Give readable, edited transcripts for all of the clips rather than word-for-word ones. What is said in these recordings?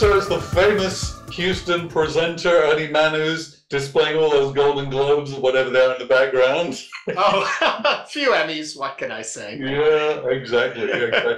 so it's the famous Houston presenter, Ernie Manouse, displaying all those Golden Globes or whatever they are in the background. Oh, a few Emmys, what can I say? Yeah, exactly, exactly.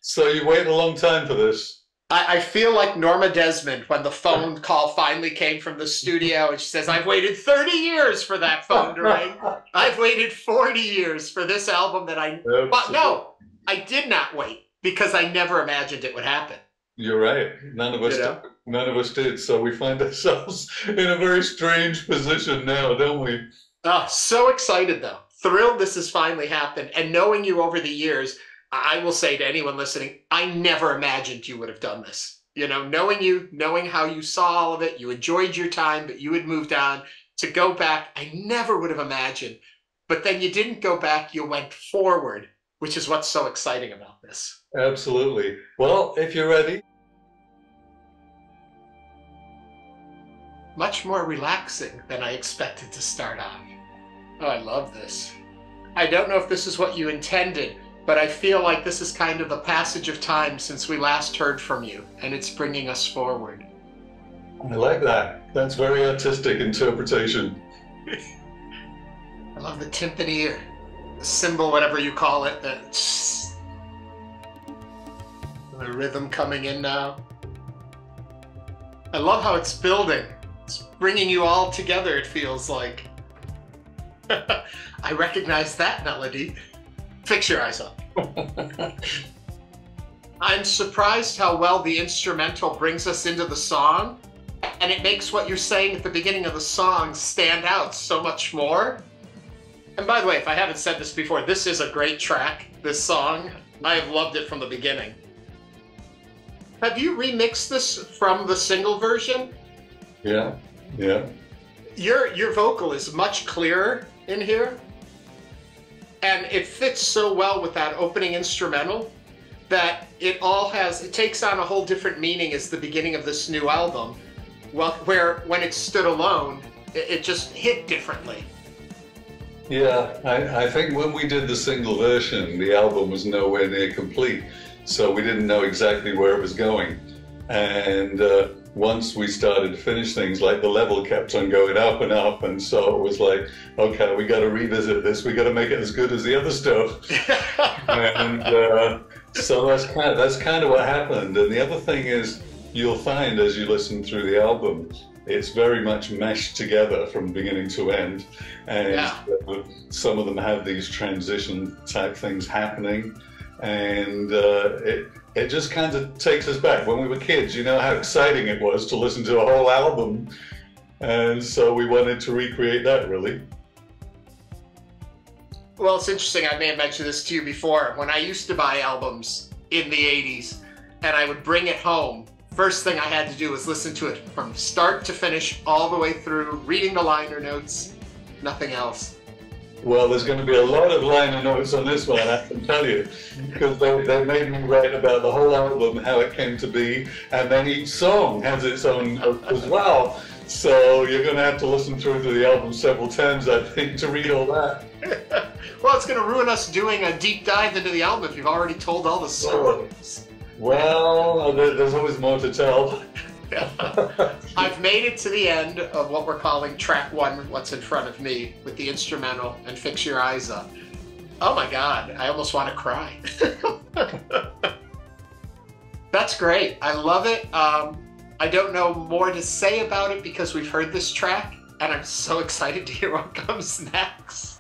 So you waited a long time for this. I feel like Norma Desmond when the phone call finally came from the studio and she says, I've waited 30 years for that phone to ring. I've waited 40 years for this album that but no, I did not wait because I never imagined it would happen. You're right. None of us did. None of us did. So we find ourselves in a very strange position now, don't we? Oh, so excited though. Thrilled this has finally happened. And knowing you over the years, I will say to anyone listening, I never imagined you would have done this. You know, knowing you, knowing how you saw all of it, you enjoyed your time, but you had moved on. To go back, I never would have imagined. But then you didn't go back, you went forward, which is what's so exciting about this. Absolutely. Well, if you're ready. Much more relaxing than I expected to start off. Oh, I love this. I don't know if this is what you intended, but I feel like this is kind of the passage of time since we last heard from you, and it's bringing us forward. I like that. That's very artistic interpretation. I love the timpani, or the cymbal, whatever you call it, the rhythm coming in now. I love how it's building. It's bringing you all together, it feels like. I recognize that melody. Fix your eyes up. I'm surprised how well the instrumental brings us into the song, and it makes what you're saying at the beginning of the song stand out so much more. And by the way, if I haven't said this before, this is a great track, this song. I have loved it from the beginning. Have you remixed this from the single version? Yeah, yeah. Your vocal is much clearer in here. And it fits so well with that opening instrumental that it takes on a whole different meaning as the beginning of this new album. Well, where when it stood alone, it just hit differently. Yeah, I think when we did the single version, the album was nowhere near complete. So we didn't know exactly where it was going. And once we started to finish things, like the level kept on going up and up, and so it was like, okay, we got to revisit this. We got to make it as good as the other stuff. And so that's kind of what happened. And the other thing is, you'll find as you listen through the album, it's very much meshed together from beginning to end. And some of them have these transition type things happening. And it just kind of takes us back. When we were kids, you know how exciting it was to listen to a whole album. And so we wanted to recreate that, really. Well, it's interesting. I may have mentioned this to you before. When I used to buy albums in the 80s and I would bring it home, first thing I had to do was listen to it from start to finish, all the way through, reading the liner notes, nothing else. Well, there's going to be a lot of liner notes on this one, I can tell you, because they made me write about the whole album, how it came to be, and then each song has its own as well. So you're going to have to listen through to the album several times, I think, to read all that. Well, it's going to ruin us doing a deep dive into the album if you've already told all the songs. Well, there's always more to tell. I've made it to the end of what we're calling track one, what's in front of me, with the instrumental and Fix Your Eyes Up. Oh my God, I almost want to cry. That's great. I love it. I don't know more to say about it because we've heard this track, and I'm so excited to hear what comes next.